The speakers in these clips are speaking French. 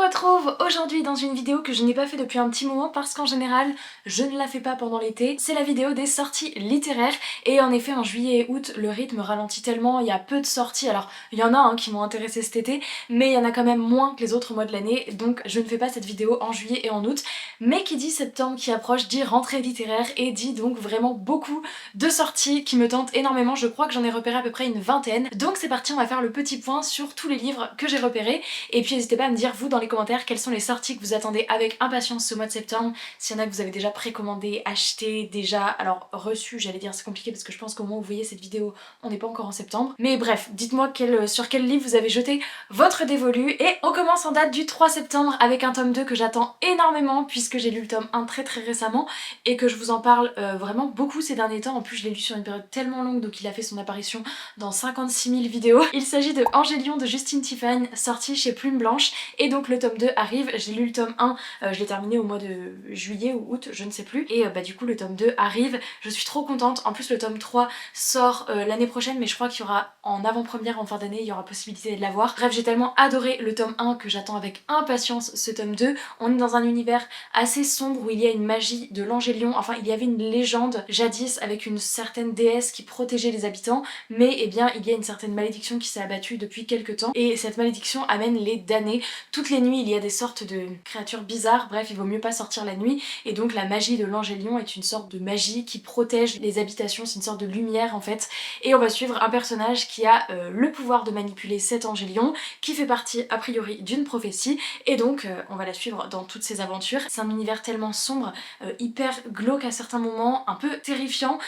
retrouve aujourd'hui dans une vidéo que je n'ai pas fait depuis un petit moment parce qu'en général je ne la fais pas pendant l'été. C'est la vidéo des sorties littéraires et en effet en juillet et août le rythme ralentit tellement, il y a peu de sorties. Alors il y en a qui m'ont intéressé cet été mais il y en a quand même moins que les autres mois de l'année, donc je ne fais pas cette vidéo en juillet et en août. Mais qui dit septembre qui approche dit rentrée littéraire et dit donc vraiment beaucoup de sorties qui me tentent énormément. Je crois que j'en ai repéré à peu près une vingtaine, donc c'est parti, on va faire le petit point sur tous les livres que j'ai repérés. Et puis n'hésitez pas à me dire vous dans les commentaires quelles sont les sorties que vous attendez avec impatience ce mois de septembre, s'il y en a que vous avez déjà précommandé, acheté, déjà, alors reçu, j'allais dire c'est compliqué parce que je pense qu'au moment où vous voyez cette vidéo on n'est pas encore en septembre. Mais bref, dites-moi sur quel livre vous avez jeté votre dévolu. Et on commence en date du 3 septembre avec un tome 2 que j'attends énormément puisque j'ai lu le tome 1 très récemment et que je vous en parle vraiment beaucoup ces derniers temps. En plus je l'ai lu sur une période tellement longue, donc il a fait son apparition dans 56 000 vidéos. Il s'agit de Angélion de Justine Tiffany, sorti chez Plume Blanche, et donc le tome 2 arrive. J'ai lu le tome 1, je l'ai terminé au mois de juillet ou août, je ne sais plus, et du coup le tome 2 arrive, je suis trop contente. En plus le tome 3 sort l'année prochaine, mais je crois qu'il y aura en avant-première en fin d'année, il y aura possibilité de l'avoir. Bref, j'ai tellement adoré le tome 1 que j'attends avec impatience ce tome 2. On est dans un univers assez sombre où il y a une magie de l'Angélion, enfin il y avait une légende jadis avec une certaine déesse qui protégeait les habitants, mais eh bien il y a une certaine malédiction qui s'est abattue depuis quelques temps et cette malédiction amène les damnés. Toutes les nuits il y a des sortes de créatures bizarres, bref il vaut mieux pas sortir la nuit, et donc la magie de l'Angélion est une sorte de magie qui protège les habitations, c'est une sorte de lumière en fait, et on va suivre un personnage qui a le pouvoir de manipuler cet Angélion, qui fait partie a priori d'une prophétie, et donc on va la suivre dans toutes ses aventures. C'est un univers tellement sombre, hyper glauque à certains moments, un peu terrifiant.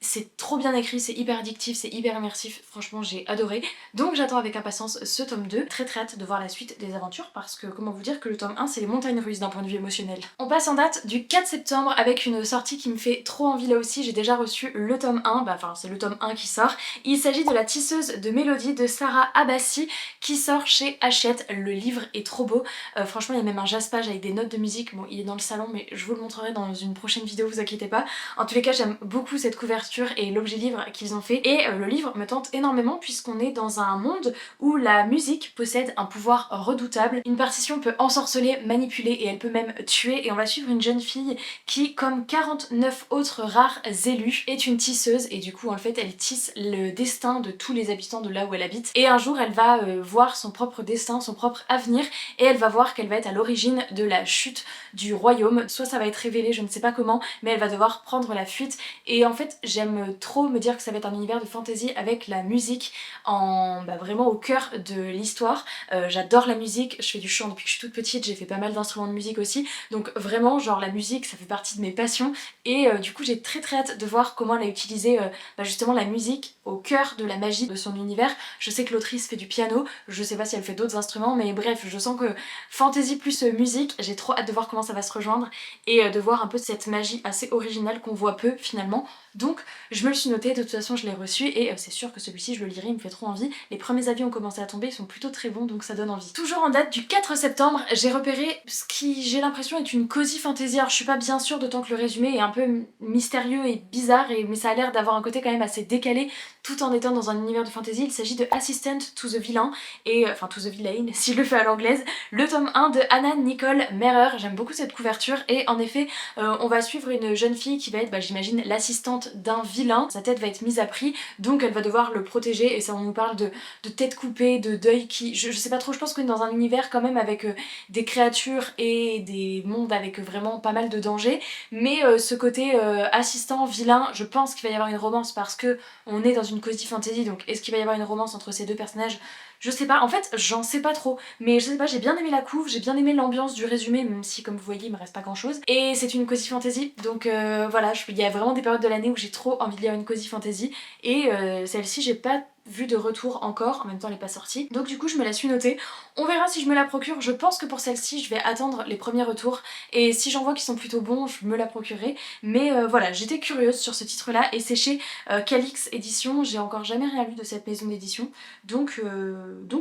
C'est trop bien écrit, c'est hyper addictif, c'est hyper immersif, franchement j'ai adoré. Donc j'attends avec impatience ce tome 2, très hâte de voir la suite des aventures parce que comment vous dire que le tome 1 c'est les montagnes russes d'un point de vue émotionnel. On passe en date du 4 septembre avec une sortie qui me fait trop envie là aussi. J'ai déjà reçu le tome 1, enfin c'est le tome 1 qui sort. Il s'agit de La tisseuse de mélodie de Sarah Abbasi qui sort chez Hachette. Le livre est trop beau, franchement il y a même un jaspage avec des notes de musique. Bon il est dans le salon mais je vous le montrerai dans une prochaine vidéo, vous inquiétez pas. En tous les cas j'aime beaucoup cette couverture et l'objet livre qu'ils ont fait, et le livre me tente énormément puisqu'on est dans un monde où la musique possède un pouvoir redoutable. Une partition peut ensorceler, manipuler et elle peut même tuer, et on va suivre une jeune fille qui, comme 49 autres rares élus, est une tisseuse, et du coup en fait elle tisse le destin de tous les habitants de là où elle habite, et un jour elle va voir son propre destin, son propre avenir, et elle va voir qu'elle va être à l'origine de la chute du royaume. Soit ça va être révélé, je ne sais pas comment, mais elle va devoir prendre la fuite, et en fait j'aime trop me dire que ça va être un univers de fantasy avec la musique vraiment au cœur de l'histoire. J'adore la musique, je fais du chant depuis que je suis toute petite, j'ai fait pas mal d'instruments de musique aussi, donc vraiment genre la musique ça fait partie de mes passions, et du coup j'ai très hâte de voir comment elle a utilisé justement la musique au cœur de la magie de son univers. Je sais que l'autrice fait du piano, je sais pas si elle fait d'autres instruments, mais bref je sens que fantasy plus musique, j'ai trop hâte de voir comment ça va se rejoindre et de voir un peu cette magie assez originale qu'on voit peu finalement. Donc je me le suis noté, de toute façon je l'ai reçu, et c'est sûr que celui-ci je le lirai, il me fait trop envie. Les premiers avis ont commencé à tomber, ils sont plutôt très bons, donc ça donne envie. Toujours en date du 4 septembre, j'ai repéré ce qui j'ai l'impression est une cozy fantasy. Alors je suis pas bien sûre, d'autant que le résumé est un peu mystérieux et bizarre, mais ça a l'air d'avoir un côté quand même assez décalé tout en étant dans un univers de fantasy. Il s'agit de Assistant to the Villain, et enfin to the Villain si je le fais à l'anglaise, le tome 1 de Anna Nicole Mehrer. J'aime beaucoup cette couverture, et en effet on va suivre une jeune fille qui va être j'imagine l'assistante d'un vilain. Sa tête va être mise à prix, donc elle va devoir le protéger, et ça on nous parle de tête coupée, de deuil qui... Je sais pas trop, je pense qu'on est dans un univers quand même avec des créatures et des mondes avec vraiment pas mal de dangers, mais ce côté assistant, vilain, je pense qu'il va y avoir une romance parce que on est dans une cozy fantasy, donc est-ce qu'il va y avoir une romance entre ces deux personnages? Je sais pas, en fait j'en sais pas trop, mais je sais pas, j'ai bien aimé la couve, j'ai bien aimé l'ambiance du résumé, même si comme vous voyez il me reste pas grand chose, et c'est une cozy fantasy, donc voilà, il y a vraiment des périodes de l'année où j'ai trop envie de lire une cozy fantasy, et celle-ci j'ai pas vu de retour encore, en même temps elle est pas sortie, donc du coup je me la suis notée. On verra si je me la procure, je pense que pour celle-ci je vais attendre les premiers retours, et si j'en vois qui sont plutôt bons je me la procurerai, mais voilà, j'étais curieuse sur ce titre là, et c'est chez Calix Édition, j'ai encore jamais rien lu de cette maison d'édition, donc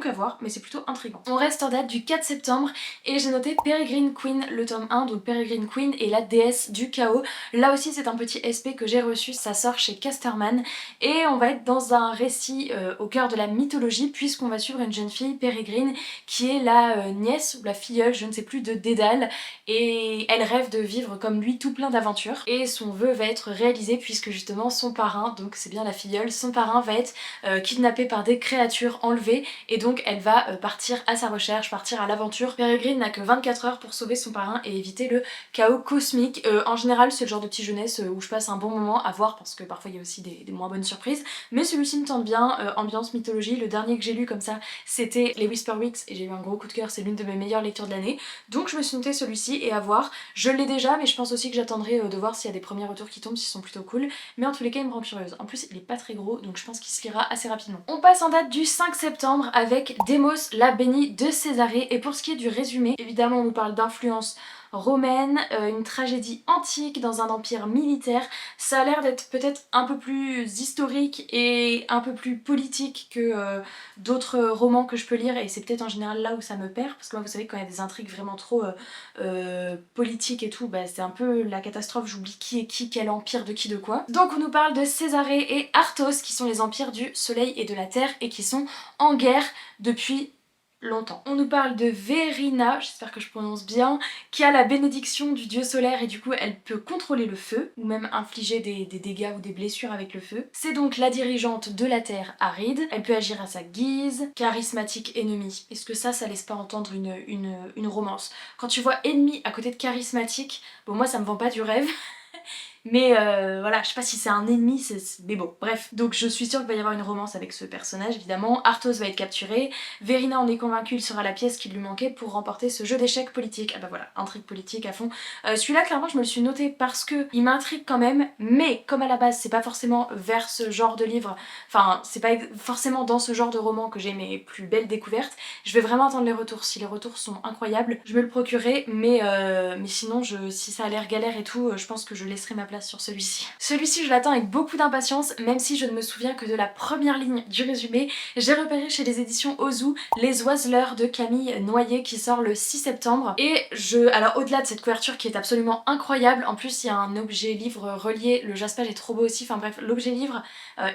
à voir, mais c'est plutôt intriguant. On reste en date du 4 septembre, et j'ai noté Peregrine Queen, le tome 1, donc Peregrine Queen et la déesse du chaos. Là aussi c'est un petit SP que j'ai reçu, ça sort chez Casterman, et on va être dans un récit au cœur de la mythologie puisqu'on va suivre une jeune fille, Pérégrine, qui est la nièce ou la filleule, je ne sais plus, de Dédale, et elle rêve de vivre comme lui tout plein d'aventures et son vœu va être réalisé puisque justement son parrain, donc c'est bien la filleule, son parrain va être kidnappé par des créatures enlevées et donc elle va partir à sa recherche, partir à l'aventure. Pérégrine n'a que 24 heures pour sauver son parrain et éviter le chaos cosmique. En général c'est le genre de petite jeunesse où je passe un bon moment à voir parce que parfois il y a aussi des moins bonnes surprises, mais celui-ci me tente bien, ambiance mythologie. Le dernier que j'ai lu comme ça c'était les Whisper Weeks et j'ai eu un gros coup de cœur, c'est l'une de mes meilleures lectures de l'année, donc je me suis noté celui-ci et à voir. Je l'ai déjà mais je pense aussi que j'attendrai de voir s'il y a des premiers retours qui tombent, s'ils sont plutôt cool, mais en tous les cas il me rend curieuse. En plus il est pas très gros donc je pense qu'il se lira assez rapidement. On passe en date du 5 septembre avec Démos la bénie de Césarée et pour ce qui est du résumé, évidemment on nous parle d'influence romaine, une tragédie antique dans un empire militaire. Ça a l'air d'être peut-être un peu plus historique et un peu plus politique que d'autres romans que je peux lire et c'est peut-être en général là où ça me perd parce que moi vous savez quand il y a des intrigues vraiment trop politiques et tout, bah, c'est un peu la catastrophe, j'oublie qui est qui, quel empire de qui de quoi. Donc on nous parle de Césarée et Arthos qui sont les empires du soleil et de la terre et qui sont en guerre depuis longtemps. On nous parle de Verina, j'espère que je prononce bien, qui a la bénédiction du dieu solaire et du coup elle peut contrôler le feu ou même infliger des dégâts ou des blessures avec le feu. C'est donc la dirigeante de la terre aride, elle peut agir à sa guise, charismatique ennemi. Est-ce que ça laisse pas entendre une romance? Quand tu vois ennemi à côté de charismatique, bon moi ça me vend pas du rêve. Mais voilà, je sais pas si c'est un ennemi, mais bon, bref. Donc je suis sûre qu'il va y avoir une romance avec ce personnage, évidemment. Arthos va être capturé, Verina en est convaincue, il sera la pièce qui lui manquait pour remporter ce jeu d'échecs politique. Ah bah voilà, intrigue politique à fond. Celui-là, clairement, je me le suis noté parce que il m'intrigue quand même, mais comme à la base, c'est pas forcément vers ce genre de livre, enfin, c'est pas forcément dans ce genre de roman que j'ai mes plus belles découvertes, je vais vraiment attendre les retours. Si les retours sont incroyables, je me le procurerai, mais sinon, si ça a l'air galère et tout, je pense que je laisserai ma place sur celui-ci. Celui-ci je l'attends avec beaucoup d'impatience, même si je ne me souviens que de la première ligne du résumé. J'ai repéré chez les éditions Ozu Les Oiseleurs de Camille Noyer qui sort le 6 septembre et alors au-delà de cette couverture qui est absolument incroyable, en plus il y a un objet livre relié, le jaspage est trop beau aussi, enfin bref l'objet livre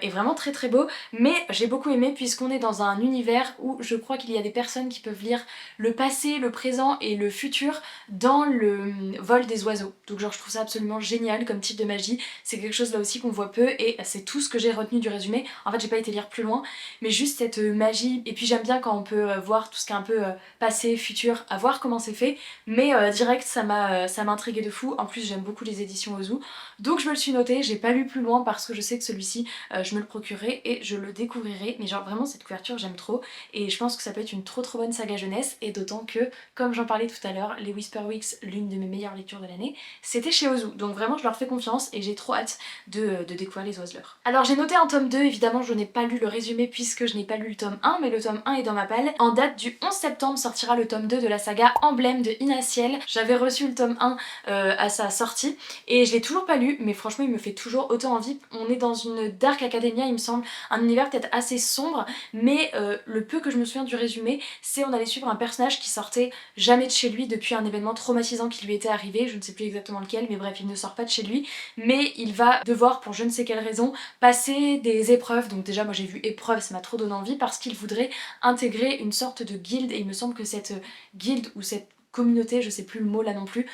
est vraiment très très beau, mais j'ai beaucoup aimé puisqu'on est dans un univers où je crois qu'il y a des personnes qui peuvent lire le passé, le présent et le futur dans le vol des oiseaux. Donc genre je trouve ça absolument génial comme type de magie, c'est quelque chose là aussi qu'on voit peu et c'est tout ce que j'ai retenu du résumé. En fait j'ai pas été lire plus loin, mais juste cette magie, et puis j'aime bien quand on peut voir tout ce qui est un peu passé, futur, à voir comment c'est fait, mais direct ça m'a intrigué de fou. En plus j'aime beaucoup les éditions Ozu, donc je me le suis noté, j'ai pas lu plus loin parce que je sais que celui-ci je me le procurerai et je le découvrirai, mais genre vraiment cette couverture j'aime trop et je pense que ça peut être une trop bonne saga jeunesse, et d'autant que comme j'en parlais tout à l'heure, les Whisper Weeks, l'une de mes meilleures lectures de l'année, c'était chez Ozu, donc vraiment je leur fais confiance et j'ai trop hâte de découvrir les Oiseleurs. Alors j'ai noté un tome 2, évidemment je n'ai pas lu le résumé puisque je n'ai pas lu le tome 1, mais le tome 1 est dans ma palle. En date du 11 septembre sortira le tome 2 de la saga Emblème de Inaciel. J'avais reçu le tome 1 à sa sortie et je l'ai toujours pas lu, mais franchement il me fait toujours autant envie. On est dans une Dark Academia il me semble, un univers peut-être assez sombre, mais le peu que je me souviens du résumé, c'est on allait suivre un personnage qui sortait jamais de chez lui depuis un événement traumatisant qui lui était arrivé, je ne sais plus exactement lequel, mais bref il ne sort pas de chez lui, mais il va devoir pour je ne sais quelle raison passer des épreuves. Donc déjà moi j'ai vu épreuve, ça m'a trop donné envie parce qu'il voudrait intégrer une sorte de guilde et il me semble que cette guilde ou cette communauté, je sais plus le mot là non plus,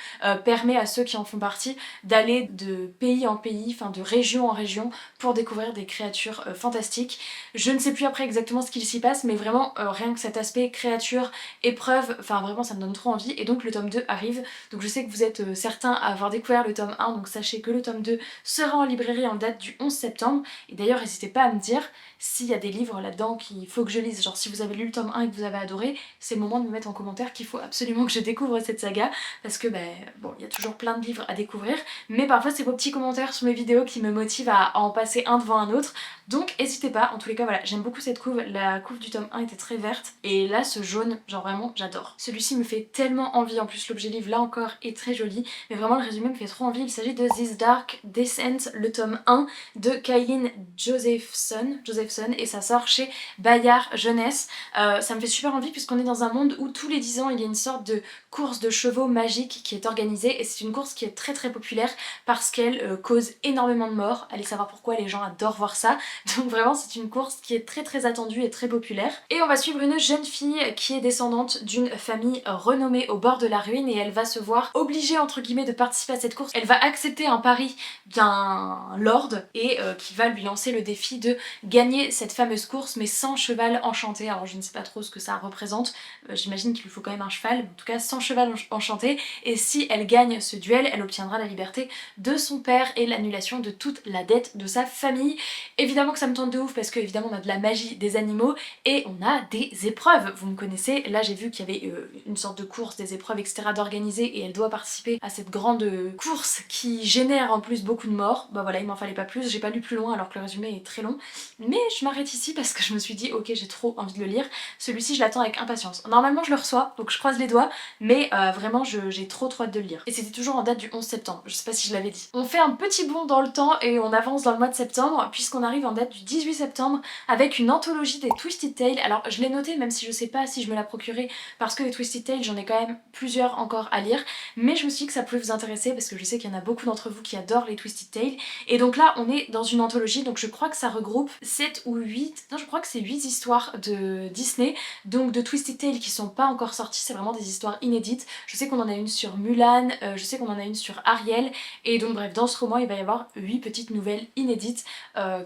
permet à ceux qui en font partie d'aller de pays en pays, enfin de région en région pour découvrir des créatures fantastiques. Je ne sais plus après exactement ce qu'il s'y passe, mais vraiment rien que cet aspect créature, épreuve, enfin vraiment ça me donne trop envie, et donc le tome 2 arrive. Donc je sais que vous êtes certains à avoir découvert le tome 1, donc sachez que le tome 2 sera en librairie en date du 11 septembre, et d'ailleurs n'hésitez pas à me dire s'il y a des livres là-dedans qu'il faut que je lise, genre si vous avez lu le tome 1 et que vous avez adoré, c'est le moment de me mettre en commentaire qu'il faut absolument que je découvre cette saga, parce que bon, il y a toujours plein de livres à découvrir, mais parfois c'est vos petits commentaires sur mes vidéos qui me motivent à en passer un devant un autre, donc n'hésitez pas. En tous les cas voilà, j'aime beaucoup cette couve, la couve du tome 1 était très verte, et là ce jaune, genre vraiment j'adore. Celui-ci me fait tellement envie, en plus l'objet livre là encore est très joli, mais vraiment le résumé me fait trop envie. Il s'agit de This Dark Descent, le tome 1 de Kailin Josephson, et ça sort chez Bayard Jeunesse. Ça me fait super envie puisqu'on est dans un monde où tous les 10 ans il y a une sorte de course de chevaux magique qui est organisée, et c'est une course qui est très populaire parce qu'elle cause énormément de morts. Allez savoir pourquoi, les gens adorent voir ça. Donc vraiment c'est une course qui est très attendue et très populaire. Et on va suivre une jeune fille qui est descendante d'une famille renommée au bord de la ruine et elle va se voir obligée entre guillemets de participer à cette course. Elle va accepter un pari d'un lord et qui va lui lancer le défi de gagner cette fameuse course mais sans cheval enchanté. Alors je ne sais pas trop ce que ça représente, j'imagine qu'il lui faut quand même un cheval, en tout cas sans cheval enchanté, et si elle gagne ce duel, elle obtiendra la liberté de son père et l'annulation de toute la dette de sa famille. Évidemment que ça me tente de ouf parce que évidemment on a de la magie, des animaux et on a des épreuves. Vous me connaissez, là j'ai vu qu'il y avait une sorte de course, des épreuves etc d'organiser et elle doit participer à cette grande course qui génère en plus beaucoup de morts. Bah voilà, il m'en fallait pas plus, j'ai pas lu plus loin alors que le résumé est très long, mais je m'arrête ici parce que je me suis dit ok j'ai trop envie de le lire. Celui-ci je l'attends avec impatience. Normalement je le reçois donc je croise les doigts, mais vraiment j'ai trop hâte de le lire. Et c'était toujours en date du 11 septembre, je sais pas si je l'avais dit. On fait un petit bond dans le temps et on avance dans le mois de septembre puisqu'on arrive en date du 18 septembre avec une anthologie des Twisted Tales. Alors je l'ai noté même si je sais pas si je me la procurais parce que les Twisted Tales j'en ai quand même plusieurs encore à lire, mais je me suis dit que ça pouvait vous intéresser parce que je sais qu'il y en a beaucoup d'entre vous qui adorent les Twisted Tales. Et donc là on est dans une anthologie, donc je crois que ça regroupe 7 ou 8, non je crois que c'est 8 histoires de Disney, donc de Twisted Tales qui sont pas encore sorties, c'est vraiment des histoires inédites. Je sais qu'on en a une sur Mulan, je sais qu'on en a une sur Ariel, et donc bref dans ce roman il va y avoir 8 petites nouvelles inédites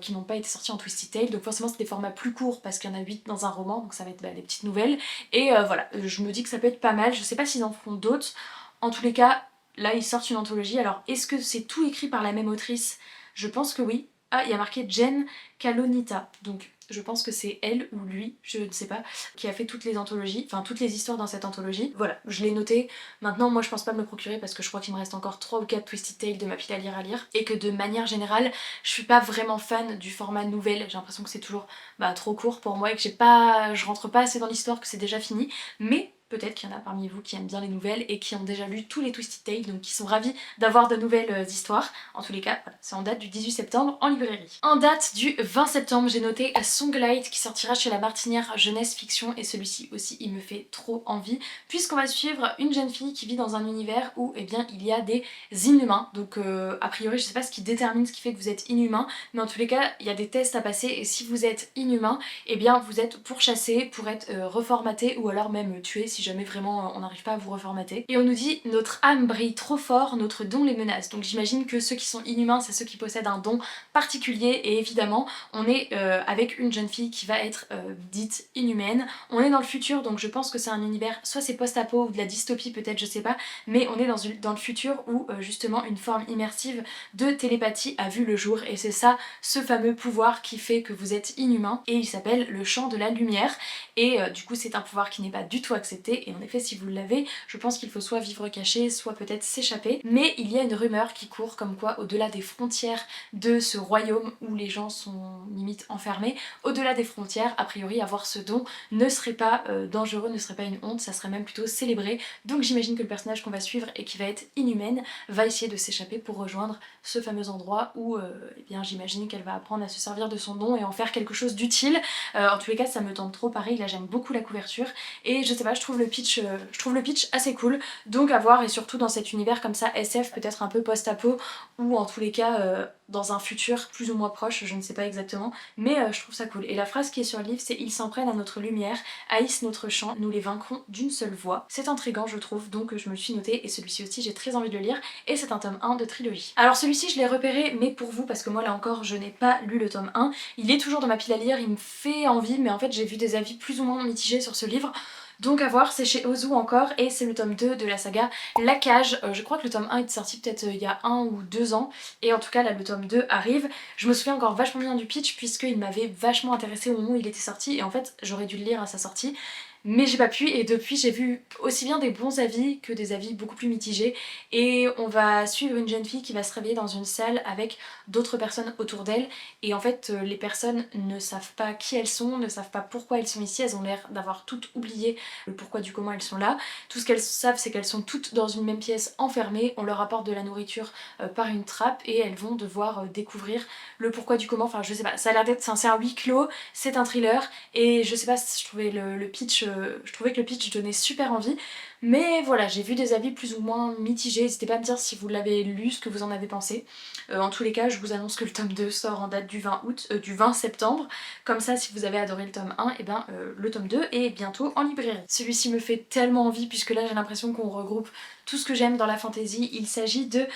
qui n'ont pas été sorties en Twisted Tales, donc forcément c'est des formats plus courts parce qu'il y en a 8 dans un roman, donc ça va être des petites nouvelles, et voilà, je me dis que ça peut être pas mal, je sais pas s'ils en feront d'autres, en tous les cas là ils sortent une anthologie. Alors est-ce que c'est tout écrit par la même autrice? Je pense que oui. Ah, il y a marqué Jen Kalonita, donc je pense que c'est elle ou lui, je ne sais pas, qui a fait toutes les anthologies, enfin toutes les histoires dans cette anthologie. Voilà, je l'ai noté. Maintenant, moi je pense pas me le procurer parce que je crois qu'il me reste encore 3 ou 4 Twisted Tales de ma pile à lire. Et que de manière générale, je suis pas vraiment fan du format nouvelle. J'ai l'impression que c'est toujours trop court pour moi et que je rentre pas assez dans l'histoire, que c'est déjà fini. Mais peut-être qu'il y en a parmi vous qui aiment bien les nouvelles et qui ont déjà lu tous les Twisted Tales, donc qui sont ravis d'avoir de nouvelles histoires. En tous les cas, voilà, c'est en date du 18 septembre en librairie. En date du 20 septembre, j'ai noté Songlight qui sortira chez La Martinière Jeunesse Fiction, et celui-ci aussi il me fait trop envie puisqu'on va suivre une jeune fille qui vit dans un univers où eh bien, il y a des inhumains. Donc a priori je sais pas ce qui détermine ce qui fait que vous êtes inhumain, mais en tous les cas il y a des tests à passer et si vous êtes inhumain, eh bien vous êtes pourchassé pour être reformaté ou alors même tué si jamais vraiment on n'arrive pas à vous reformater. Et on nous dit notre âme brille trop fort, notre don les menace. Donc j'imagine que ceux qui sont inhumains c'est ceux qui possèdent un don particulier, et évidemment on est avec une jeune fille qui va être dite inhumaine. On est dans le futur donc je pense que c'est un univers, soit c'est post-apo ou de la dystopie peut-être, je sais pas, mais on est dans le futur où justement une forme immersive de télépathie a vu le jour, et c'est ça ce fameux pouvoir qui fait que vous êtes inhumain, et il s'appelle le champ de la lumière. Et du coup c'est un pouvoir qui n'est pas du tout accepté, et en effet si vous l'avez, je pense qu'il faut soit vivre caché, soit peut-être s'échapper. Mais il y a une rumeur qui court comme quoi au-delà des frontières de ce royaume où les gens sont limite enfermés, au-delà des frontières, a priori avoir ce don ne serait pas dangereux, ne serait pas une honte, ça serait même plutôt célébré. Donc j'imagine que le personnage qu'on va suivre et qui va être inhumaine va essayer de s'échapper pour rejoindre ce fameux endroit où eh bien j'imagine qu'elle va apprendre à se servir de son don et en faire quelque chose d'utile. En tous les cas ça me tente trop, pareil là j'aime beaucoup la couverture et je sais pas, je trouve le pitch assez cool, donc à voir, et surtout dans cet univers comme ça SF, peut-être un peu post-apo ou en tous les cas dans un futur plus ou moins proche, je ne sais pas exactement, mais je trouve ça cool. Et la phrase qui est sur le livre c'est ils s'en prennent à notre lumière, haïssent notre chant, nous les vaincrons d'une seule voix. C'est intriguant je trouve, donc je me le suis noté, et celui-ci aussi j'ai très envie de le lire, et c'est un tome 1 de trilogie. Alors celui-ci je l'ai repéré mais pour vous, parce que moi là encore je n'ai pas lu le tome 1, il est toujours dans ma pile à lire, il me fait envie, mais en fait j'ai vu des avis plus ou moins mitigés sur ce livre. Donc à voir, c'est chez Ozu encore et c'est le tome 2 de la saga La Cage. Je crois que le tome 1 est sorti peut-être il y a 1 ou 2 ans, et en tout cas là le tome 2 arrive. Je me souviens encore vachement bien du pitch puisqu'il m'avait vachement intéressé au moment où il était sorti, et en fait j'aurais dû le lire à sa sortie. Mais j'ai pas pu, et depuis j'ai vu aussi bien des bons avis que des avis beaucoup plus mitigés, et on va suivre une jeune fille qui va se réveiller dans une salle avec d'autres personnes autour d'elle, et en fait les personnes ne savent pas qui elles sont, ne savent pas pourquoi elles sont ici, elles ont l'air d'avoir toutes oublié le pourquoi du comment elles sont là. Tout ce qu'elles savent c'est qu'elles sont toutes dans une même pièce enfermées, on leur apporte de la nourriture par une trappe et elles vont devoir découvrir le pourquoi du comment, enfin je sais pas, ça a l'air d'être, c'est un huis clos, c'est un thriller, et je sais pas si je trouvais le pitch je trouvais que le pitch donnait super envie. Mais voilà, j'ai vu des avis plus ou moins mitigés, n'hésitez pas à me dire si vous l'avez lu, ce que vous en avez pensé. En tous les cas, je vous annonce que le tome 2 sort en date du 20 septembre. Comme ça, si vous avez adoré le tome 1, et ben le tome 2 est bientôt en librairie. Celui-ci me fait tellement envie puisque là j'ai l'impression qu'on regroupe tout ce que j'aime dans la fantasy. Il s'agit de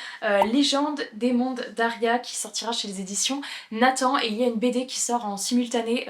Légende des mondes d'Aria qui sortira chez les éditions Nathan, et il y a une BD qui sort en simultané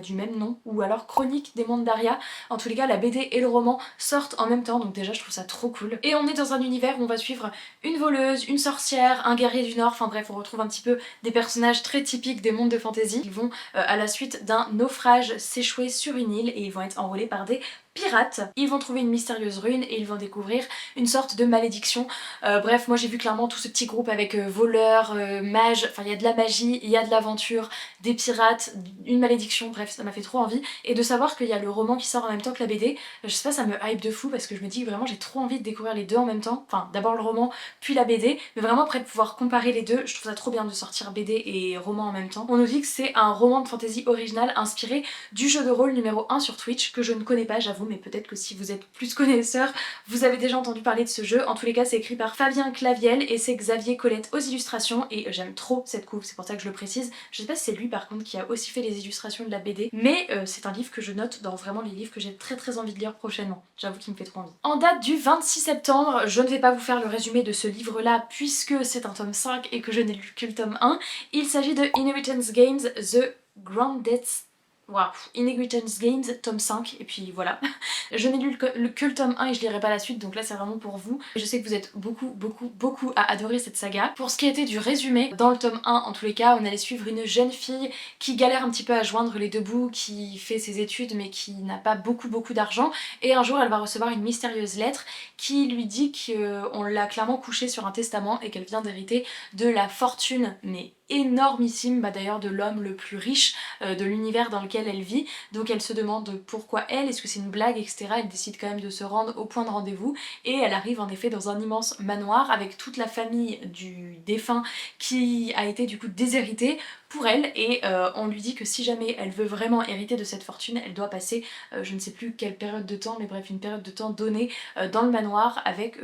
du même nom, ou alors Chronique des mondes d'Aria. En tous les cas, la BD et le roman sortent en même temps, donc déjà je trouve ça trop cool. Et on est dans un univers où on va suivre une voleuse, une sorcière, un guerrier du Nord, enfin bref, on retrouve un petit peu des personnages très typiques des mondes de fantasy. Ils vont à la suite d'un naufrage s'échouer sur une île et ils vont être enrôlés par des pirates. Ils vont trouver une mystérieuse rune et ils vont découvrir une sorte de malédiction. Bref, moi j'ai vu clairement tout ce petit groupe avec voleurs, mages, enfin il y a de la magie, il y a de l'aventure, des pirates, une malédiction, bref ça m'a fait trop envie. Et de savoir qu'il y a le roman qui sort en même temps que la BD, je sais pas, ça me hype de fou parce que je me dis que vraiment j'ai trop envie de découvrir les deux en même temps. Enfin d'abord le roman puis la BD, mais vraiment après de pouvoir comparer les deux, je trouve ça trop bien de sortir BD et roman en même temps. On nous dit que c'est un roman de fantasy original inspiré du jeu de rôle numéro 1 sur Twitch, que je ne connais pas j'avoue, mais peut-être que si vous êtes plus connaisseur, vous avez déjà entendu parler de ce jeu. En tous les cas, c'est écrit par Fabien Claviel et c'est Xavier Colette aux illustrations et j'aime trop cette couve, c'est pour ça que je le précise. Je sais pas si c'est lui par contre qui a aussi fait les illustrations de la BD, mais c'est un livre que je note dans vraiment les livres que j'ai très envie de lire prochainement. J'avoue qu'il me fait trop envie. En date du 26 septembre, je ne vais pas vous faire le résumé de ce livre-là puisque c'est un tome 5 et que je n'ai lu que le tome 1. Il s'agit de Inheritance Games The Grandest... Waouh, Inheritance Games, tome 5, et puis voilà. Je n'ai lu que le tome 1 et je lirai pas la suite, donc là c'est vraiment pour vous. Je sais que vous êtes beaucoup à adorer cette saga. Pour ce qui était du résumé, dans le tome 1, en tous les cas, on allait suivre une jeune fille qui galère un petit peu à joindre les deux bouts, qui fait ses études mais qui n'a pas beaucoup d'argent, et un jour elle va recevoir une mystérieuse lettre qui lui dit qu'on l'a clairement couchée sur un testament et qu'elle vient d'hériter de la fortune, mais énormissime, d'ailleurs de l'homme le plus riche de l'univers dans lequel elle vit. Donc elle se demande pourquoi elle, est-ce que c'est une blague, etc. Elle décide quand même de se rendre au point de rendez-vous et elle arrive en effet dans un immense manoir avec toute la famille du défunt qui a été du coup déshéritée pour elle, et on lui dit que si jamais elle veut vraiment hériter de cette fortune, elle doit passer je ne sais plus quelle période de temps, mais bref une période de temps donnée dans le manoir avec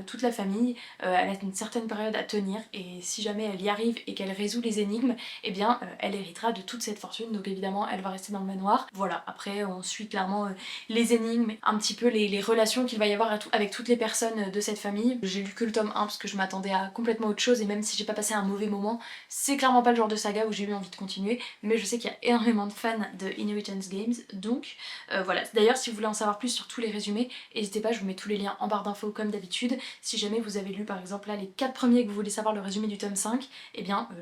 toute la famille. Elle a une certaine période à tenir et si jamais elle y arrive et qu'elle résout les énigmes, elle héritera de toute cette fortune, donc évidemment elle va rester dans le manoir. Voilà, après on suit clairement les énigmes, un petit peu les relations qu'il va y avoir avec toutes les personnes de cette famille. J'ai lu que le tome 1 parce que je m'attendais à complètement autre chose et même si j'ai pas passé un mauvais moment, c'est clairement pas le genre de saga où j'ai eu envie de continuer, mais je sais qu'il y a énormément de fans de Inheritance Games, donc voilà. D'ailleurs si vous voulez en savoir plus sur tous les résumés, n'hésitez pas, je vous mets tous les liens en barre d'infos comme d'habitude. Si jamais vous avez lu par exemple là les 4 premiers que vous voulez savoir le résumé du tome 5,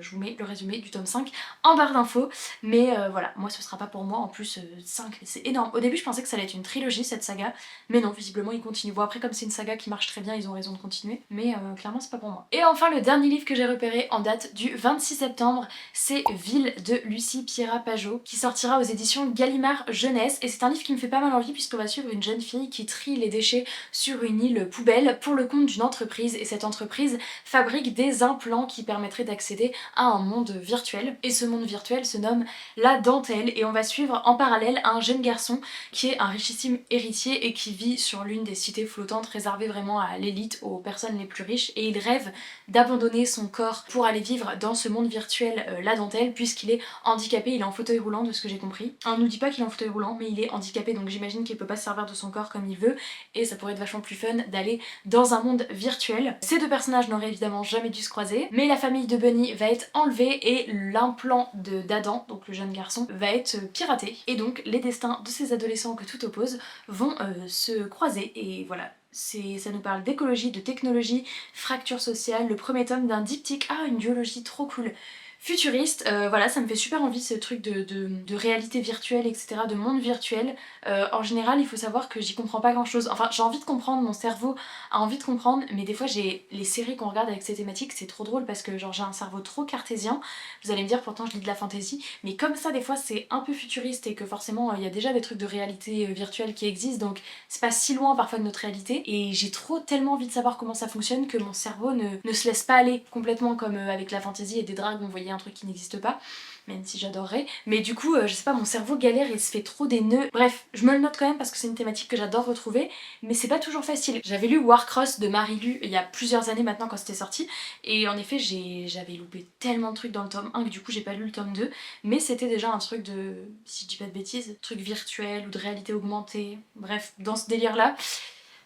je vous mets le résumé du tome 5 en barre d'infos, mais voilà, moi ce sera pas pour moi, en plus 5 c'est énorme. Au début je pensais que ça allait être une trilogie cette saga, mais non, visiblement ils continuent. Bon après comme c'est une saga qui marche très bien, ils ont raison de continuer, mais clairement c'est pas pour moi. Et enfin le dernier livre que j'ai repéré en date du 26 septembre, c'est Ville de Lucie Piera Pajot, qui sortira aux éditions Gallimard Jeunesse, et c'est un livre qui me fait pas mal envie puisqu'on va suivre une jeune fille qui trie les déchets sur une île poubelle pour le compte d'une entreprise, et cette entreprise fabrique des implants qui permettraient d'accéder à un monde virtuel, et ce monde virtuel se nomme la dentelle, et on va suivre en parallèle un jeune garçon qui est un richissime héritier et qui vit sur l'une des cités flottantes réservées vraiment à l'élite, aux personnes les plus riches, et il rêve d'abandonner son corps pour aller vivre dans ce monde virtuel la dentelle, puisqu'il est handicapé, il est en fauteuil roulant de ce que j'ai compris. On nous dit pas qu'il est en fauteuil roulant, mais il est handicapé, donc j'imagine qu'il peut pas se servir de son corps comme il veut, et ça pourrait être vachement plus fun d'aller dans un monde virtuel. Ces deux personnages n'auraient évidemment jamais dû se croiser, mais la famille de Bunny va être enlevée et l'implant d'Adam, donc le jeune garçon, va être piraté. Et donc les destins de ces adolescents que tout oppose vont se croiser, et voilà. Ça nous parle d'écologie, de technologie, fracture sociale, le premier tome d'un diptyque, une biologie trop cool, futuriste, voilà, ça me fait super envie ce truc de réalité virtuelle, etc., de monde virtuel. En général, il faut savoir que j'y comprends pas grand chose, enfin j'ai envie de comprendre, mon cerveau a envie de comprendre, mais des fois j'ai les séries qu'on regarde avec ces thématiques, c'est trop drôle parce que genre j'ai un cerveau trop cartésien. Vous allez me dire pourtant je lis de la fantasy, mais comme ça des fois c'est un peu futuriste et que forcément il y a déjà des trucs de réalité virtuelle qui existent, donc c'est pas si loin parfois de notre réalité, et j'ai tellement envie de savoir comment ça fonctionne que mon cerveau ne se laisse pas aller complètement comme avec la fantasy et des dragues, on voyait un truc qui n'existe pas. même si j'adorerais. Mais du coup, je sais pas, mon cerveau galère et se fait trop des nœuds. Bref, je me le note quand même parce que c'est une thématique que j'adore retrouver, mais c'est pas toujours facile. J'avais lu Warcross de Marie-Lu il y a plusieurs années maintenant quand c'était sorti, et en effet j'avais loupé tellement de trucs dans le tome 1 que du coup j'ai pas lu le tome 2, mais c'était déjà un truc de, si je dis pas de bêtises, truc virtuel ou de réalité augmentée, bref, dans ce délire là.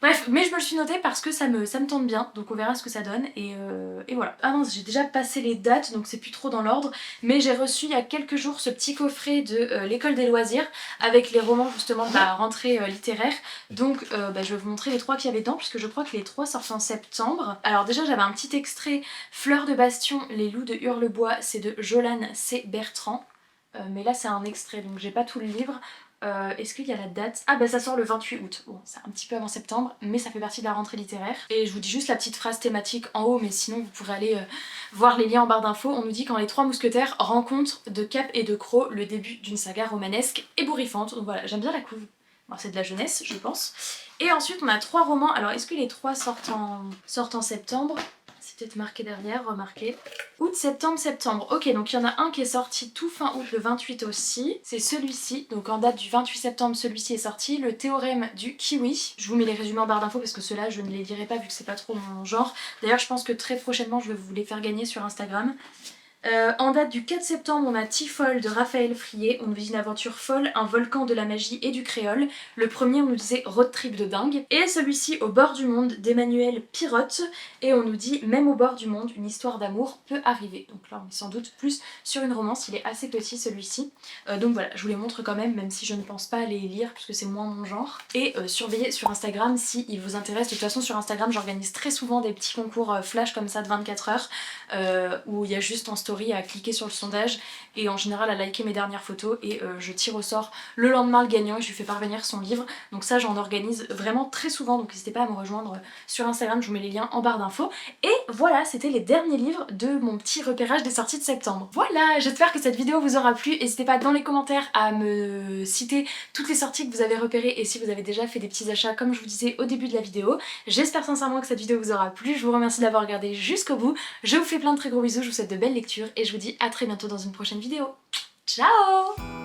Bref, mais je me le suis noté parce que ça me tente bien, donc on verra ce que ça donne, et voilà. Ah mince, j'ai déjà passé les dates, donc c'est plus trop dans l'ordre, mais j'ai reçu il y a quelques jours ce petit coffret de l'école des loisirs, avec les romans justement de la rentrée littéraire, donc je vais vous montrer les 3 qu'il y avait dedans, puisque je crois que les 3 sortent en septembre. Alors déjà j'avais un petit extrait, Fleurs de Bastion, les loups de Hurlebois, c'est de Jolane C. Bertrand, mais là c'est un extrait, donc j'ai pas tout le livre. Est-ce qu'il y a la date? Ah bah ça sort le 28 août, bon c'est un petit peu avant septembre, mais ça fait partie de la rentrée littéraire. Et je vous dis juste la petite phrase thématique en haut, mais sinon vous pourrez aller voir les liens en barre d'infos. On nous dit quand les 3 mousquetaires rencontrent de Cap et de Croc le début d'une saga romanesque ébouriffante. Donc voilà, j'aime bien la couve. Bon, c'est de la jeunesse je pense. Et ensuite on a 3 romans, alors est-ce que les 3 sortent en septembre? C'est peut-être marqué derrière, remarquez. Août, septembre, septembre. Ok, donc il y en a un qui est sorti tout fin août, le 28 aussi. C'est celui-ci, donc en date du 28 septembre, celui-ci est sorti. Le théorème du kiwi. Je vous mets les résumés en barre d'infos parce que ceux-là, je ne les lirai pas vu que c'est pas trop mon genre. D'ailleurs, je pense que très prochainement, je vais vous les faire gagner sur Instagram. En date du 4 septembre, on a Tifol de Raphaël Frier. On nous dit une aventure folle, un volcan de la magie et du créole. Le premier, on nous disait road trip de dingue. Et celui-ci, Au bord du monde d'Emmanuel Pirotte. Et on nous dit même au bord du monde, une histoire d'amour peut arriver. Donc là, on est sans doute plus sur une romance. Il est assez petit celui-ci. Donc voilà, je vous les montre quand même si je ne pense pas les lire puisque c'est moins mon genre. Et surveillez sur Instagram si il vous intéresse. De toute façon, sur Instagram, j'organise très souvent des petits concours flash comme ça de 24 heures où il y a juste en story à cliquer sur le sondage et en général à liker mes dernières photos et je tire au sort le lendemain le gagnant et je lui fais parvenir son livre. Donc ça j'en organise vraiment très souvent, donc n'hésitez pas à me rejoindre sur Instagram, je vous mets les liens en barre d'infos. Et voilà, c'était les derniers livres de mon petit repérage des sorties de septembre. Voilà, j'espère que cette vidéo vous aura plu. N'hésitez pas dans les commentaires à me citer toutes les sorties que vous avez repérées et si vous avez déjà fait des petits achats comme je vous disais au début de la vidéo. J'espère sincèrement que cette vidéo vous aura plu, je vous remercie d'avoir regardé jusqu'au bout. Je vous fais plein de très gros bisous, je vous souhaite de belles lectures et je vous dis à très bientôt dans une prochaine vidéo. Ciao!